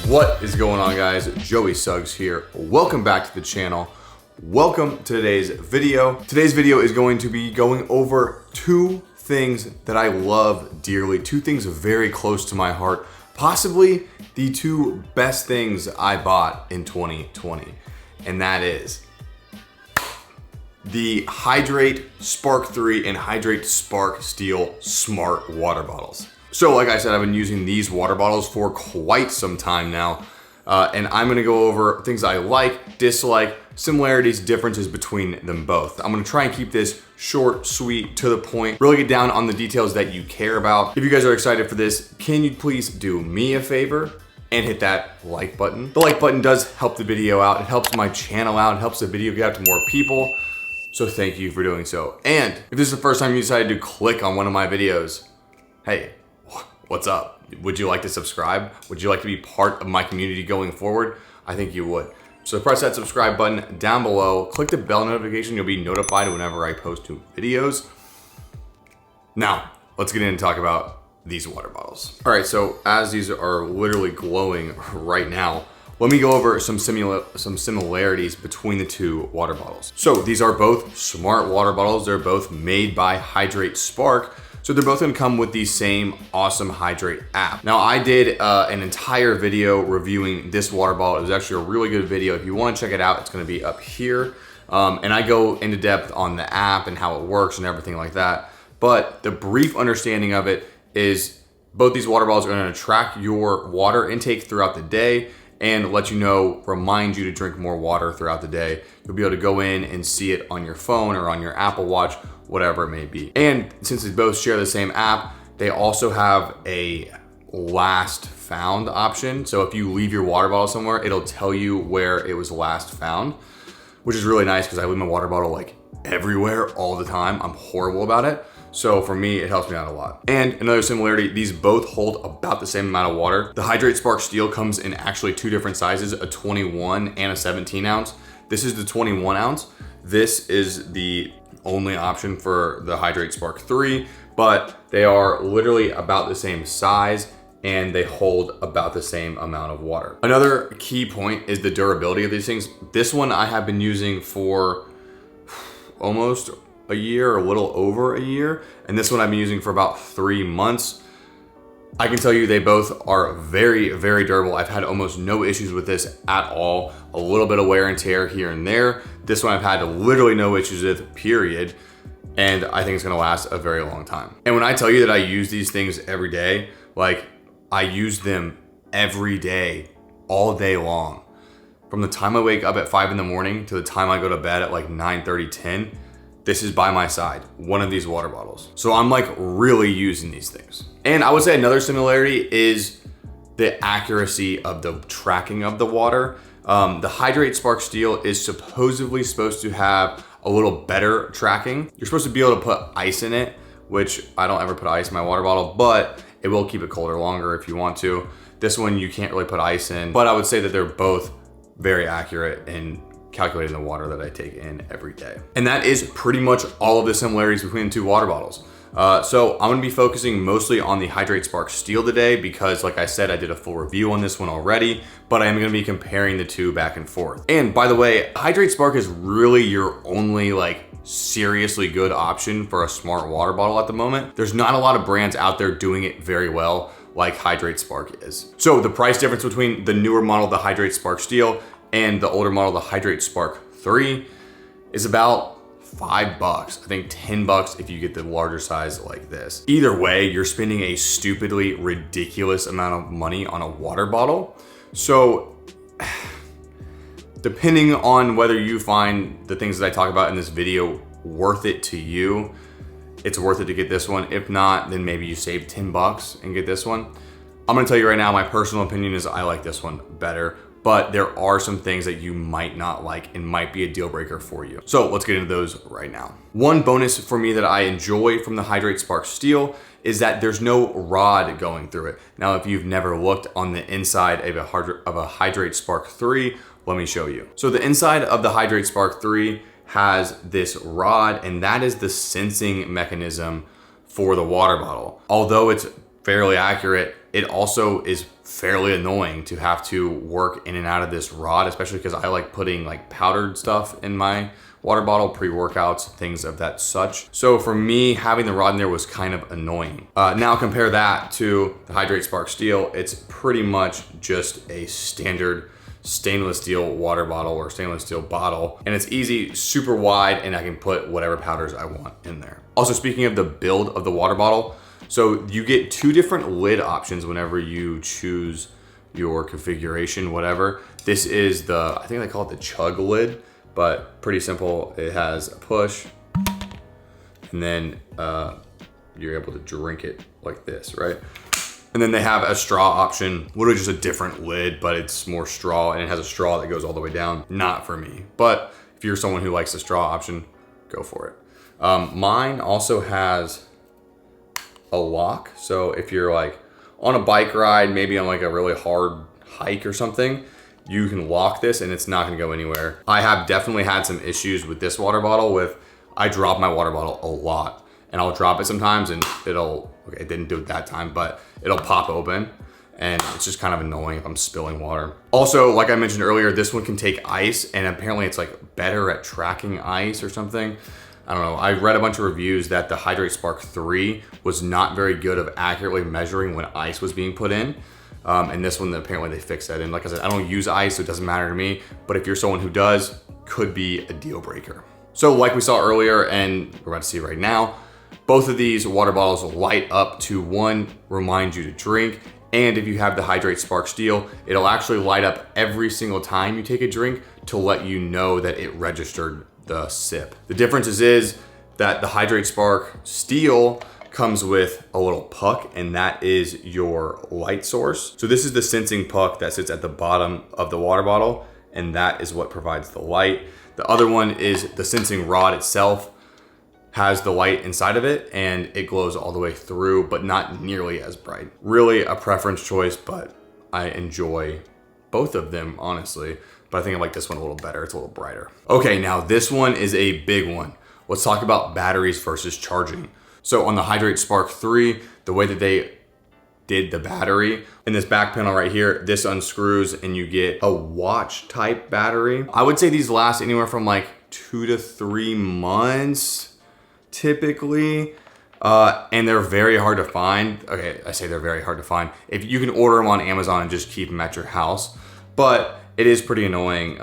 What is going on, guys? Joey Suggs here. Welcome back to the channel. Welcome to today's video. Today's video is going to be going over two things that I love dearly, two things very close to my heart, possibly the two best things I bought in 2020, and that is the Hidratespark 3 and Hidratespark Steel Smart Water Bottles. So like I said, I've been using these water bottles for quite some time now, and I'm gonna go over things I like, dislike, similarities, differences between them both. I'm gonna try and keep this short, sweet, to the point, really get down on the details that you care about. If you guys are excited for this, can you please do me a favor and hit that like button? The like button does help the video out, it helps my channel out, it helps the video get out to more people, so thank you for doing so. And if this is the first time you decided to click on one of my videos, hey, what's up? Would you like to subscribe? Would you like to be part of my community going forward? I think you would. So press that subscribe button down below, click the bell notification, you'll be notified whenever I post new videos. Now, let's get in and talk about these water bottles. All right, so as these are literally glowing right now, let me go over some similarities between the two water bottles. So these are both smart water bottles. They're both made by Hidratespark. So they're both gonna come with the same awesome Hidrate app. Now I did an entire video reviewing this water bottle. It was actually a really good video. If you wanna check it out, it's gonna be up here. And I go into depth on the app and how it works and everything like that. But the brief understanding of it is both these water bottles are gonna track your water intake throughout the day and let you know, remind you to drink more water throughout the day. You'll be able to go in and see it on your phone or on your Apple Watch, whatever it may be. And since they both share the same app, they also have a last found option. So if you leave your water bottle somewhere, it'll tell you where it was last found, which is really nice because I leave my water bottle like everywhere all the time. I'm horrible about it. So for me, it helps me out a lot. And another similarity, these both hold about the same amount of water. The Hidratespark Steel comes in actually two different sizes, a 21 and a 17 ounce. This is the 21 ounce. This is the only option for the Hidratespark 3, but they are literally about the same size and they hold about the same amount of water. Another key point is the durability of these things. This one I have been using for almost a year, a little over a year, and this one I've been using for about 3 months. I can tell you they both are very, very durable. I've had almost no issues with this at all. A little bit of wear and tear here and there. This one I've had literally no issues with, period. And I think it's gonna last a very long time. And when I tell you that I use these things every day, like I use them every day, all day long. From the time I wake up at 5 in the morning to the time I go to bed at like 9:30, 10, this is by my side, one of these water bottles. So I'm like really using these things. And I would say another similarity is the accuracy of the tracking of the water. The Hidratespark Steel is supposedly supposed to have a little better tracking. You're supposed to be able to put ice in it, which I don't ever put ice in my water bottle, but it will keep it colder longer if you want to. This one you can't really put ice in, but I would say that they're both very accurate in calculating the water that I take in every day. And that is pretty much all of the similarities between the two water bottles. So I'm gonna be focusing mostly on the Hidratespark Steel today because like I said, I did a full review on this one already, but I am gonna be comparing the two back and forth. And by the way, Hidratespark is really your only like seriously good option for a smart water bottle at the moment. There's not a lot of brands out there doing it very well like Hidratespark is. So the price difference between the newer model, the Hidratespark Steel, and the older model, the Hidratespark 3, is about $5. I think $10 if you get the larger size like this. Either way, you're spending a stupidly ridiculous amount of money on a water bottle. So depending on whether you find the things that I talk about in this video worth it to you, it's worth it to get this one. If not, then maybe you save $10 and get this one. I'm gonna tell you right now, my personal opinion is I like this one better, but there are some things that you might not like and might be a deal breaker for you. So let's get into those right now. One bonus for me that I enjoy from the Hidratespark Steel is that there's no rod going through it. Now, if you've never looked on the inside of a Hidratespark 3, let me show you. So the inside of the Hidratespark 3 has this rod, and that is the sensing mechanism for the water bottle. Although it's fairly accurate. It also is fairly annoying to have to work in and out of this rod, especially because I like putting like powdered stuff in my water bottle, pre-workouts, things of that such. So for me, having the rod in there was kind of annoying. Now compare that to the Hidratespark Steel. It's pretty much just a standard stainless steel water bottle or stainless steel bottle. And it's easy, super wide, and I can put whatever powders I want in there. Also, speaking of the build of the water bottle, so you get 2 different lid options whenever you choose your configuration, whatever. This is the, I think they call it the chug lid, but pretty simple. It has a push, and then you're able to drink it like this, right? And then they have a straw option, literally just a different lid, but it's more straw, and it has a straw that goes all the way down. Not for me, but if you're someone who likes the straw option, go for it. Mine also has a lock. So if you're like on a bike ride, maybe on like a really hard hike or something, you can lock this and it's not gonna go anywhere. I have definitely had some issues with this water bottle I drop my water bottle a lot, and I'll drop it sometimes and okay, it didn't do it that time, but it'll pop open, and it's just kind of annoying if I'm spilling water. Also, like I mentioned earlier, this one can take ice, and apparently it's like better at tracking ice or something. I don't know. I read a bunch of reviews that the Hidratespark 3 was not very good of accurately measuring when ice was being put in. And this one, apparently they fixed that. And like I said, I don't use ice, so it doesn't matter to me. But if you're someone who does, could be a deal breaker. So like we saw earlier, and we're about to see right now, both of these water bottles light up to, one, remind you to drink. And if you have the Hidratespark Steel, it'll actually light up every single time you take a drink to let you know that it registered the sip. The difference is that the Hidratespark Steel comes with a little puck, and that is your light source. So this is the sensing puck that sits at the bottom of the water bottle, and that is what provides the light. The other one is the sensing rod itself, has the light inside of it, and it glows all the way through, but not nearly as bright. Really a preference choice, but I enjoy both of them, honestly. But I think I like this one a little better. It's a little brighter. Okay, now this one is a big one. Let's talk about batteries versus charging. So on the Hidratespark 3, the way that they did the battery, in this back panel right here, this unscrews and you get a watch type battery. I would say these last anywhere from like 2 to 3 months, typically. And they're very hard to find. Okay, I say they're very hard to find. If you can order them on Amazon and just keep them at your house. But it is pretty annoying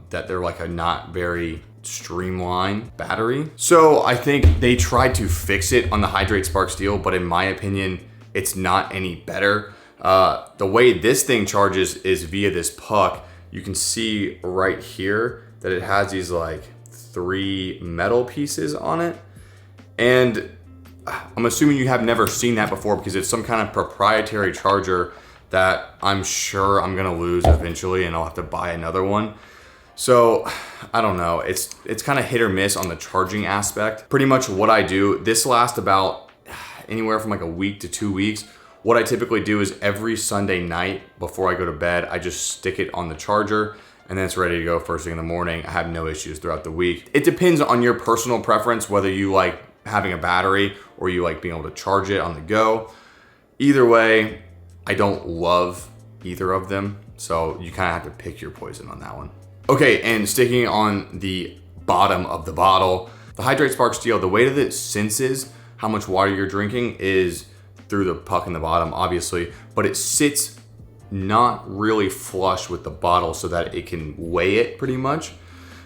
that they're like a not very streamlined battery. So I think they tried to fix it on the Hidratespark Steel, but in my opinion, it's not any better. The way this thing charges is via this puck. You can see right here that it has these like 3 metal pieces on it. And I'm assuming you have never seen that before because it's some kind of proprietary charger that I'm sure I'm gonna lose eventually, and I'll have to buy another one. So I don't know, it's kind of hit or miss on the charging aspect. Pretty much what I do, this lasts about anywhere from like a week to 2 weeks. What I typically do is every Sunday night before I go to bed, I just stick it on the charger, and then it's ready to go first thing in the morning. I have no issues throughout the week. It depends on your personal preference, whether you like having a battery or you like being able to charge it on the go. Either way, I don't love either of them, so you kind of have to pick your poison on that one. Okay, and sticking on the bottom of the bottle, the Hidratespark Steel, the way that it senses how much water you're drinking is through the puck in the bottom, obviously, but it sits not really flush with the bottle so that it can weigh it pretty much.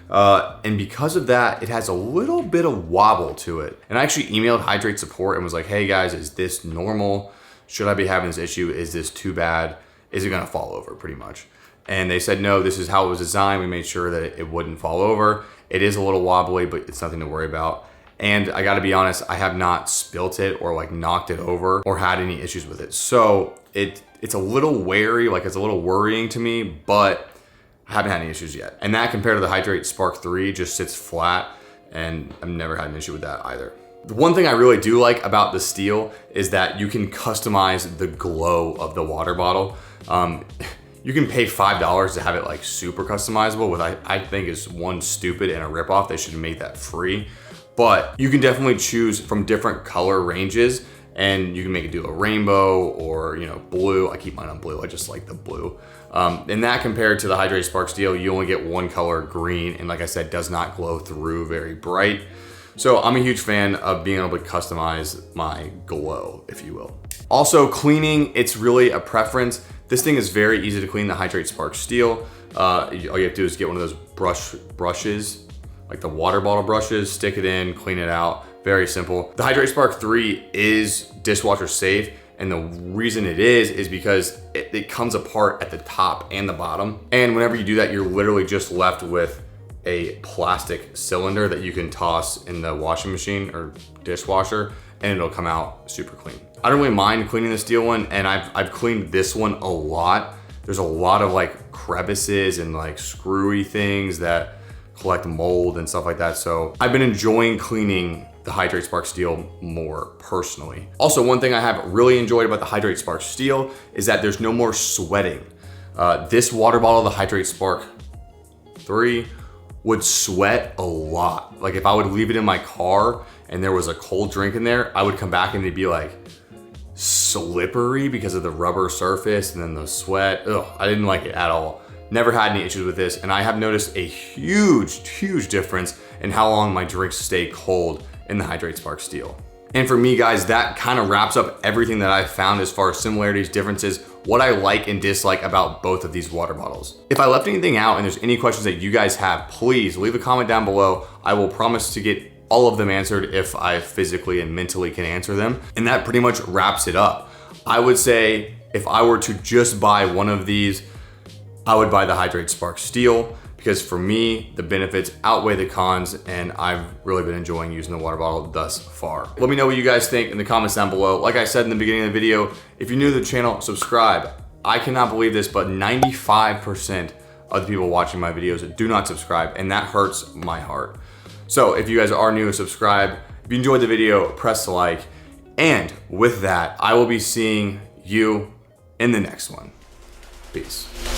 And because of that, it has a little bit of wobble to it. And I actually emailed Hydrate support and was like, hey guys, is this normal? Should I be having this issue? Is this too bad? Is it gonna fall over pretty much? And they said, no, this is how it was designed. We made sure that it wouldn't fall over. It is a little wobbly, but it's nothing to worry about. And I gotta be honest, I have not spilt it or like knocked it over or had any issues with it. So it's a little wary, like it's a little worrying to me, but I haven't had any issues yet. And that compared to the Hidratespark 3 just sits flat, and I've never had an issue with that either. The one thing I really do like about the Steel is that you can customize the glow of the water bottle. You can pay $5 to have it like super customizable, which I think is one, stupid and a ripoff. They should make that free. But you can definitely choose from different color ranges and you can make it do a rainbow or, you know, blue. I keep mine on blue. I just like the blue. And that compared to the Hidratespark Steel, you only get one color, green, and like I said, does not glow through very bright. So I'm a huge fan of being able to customize my glow, if you will. Also, cleaning, it's really a preference. This thing is very easy to clean, the Hidratespark Steel. All you have to do is get one of those brushes, like the water bottle brushes, stick it in, clean it out. Very simple. The Hidratespark 3 is dishwasher safe, and the reason it is because it comes apart at the top and the bottom. And whenever you do that, you're literally just left with a plastic cylinder that you can toss in the washing machine or dishwasher, and it'll come out super clean. I don't really mind cleaning the steel one, and I've cleaned this one a lot. There's a lot of like crevices and like screwy things that collect mold and stuff like that. So I've been enjoying cleaning the Hidratespark Steel more personally. Also, one thing I have really enjoyed about the Hidratespark Steel is that there's no more sweating. This water bottle, the Hidratespark 3, would sweat a lot. Like if I would leave it in my car and there was a cold drink in there, I would come back and it'd be like slippery because of the rubber surface and then the sweat. Ugh, I didn't like it at all. Never had any issues with this, and I have noticed a huge difference in how long my drinks stay cold in the Hidratespark Steel. And for me, guys, that kind of wraps up everything that I've found as far as similarities, differences, what I like and dislike about both of these water bottles. If I left anything out and there's any questions that you guys have, please leave a comment down below. I will promise to get all of them answered if I physically and mentally can answer them. And that pretty much wraps it up. I would say if I were to just buy one of these, I would buy the Hidratespark Steel, because for me, the benefits outweigh the cons, and I've really been enjoying using the water bottle thus far. Let me know what you guys think in the comments down below. Like I said in the beginning of the video, if you're new to the channel, subscribe. I cannot believe this, but 95% of the people watching my videos do not subscribe, and that hurts my heart. So if you guys are new, subscribe. If you enjoyed the video, press like. And with that, I will be seeing you in the next one. Peace.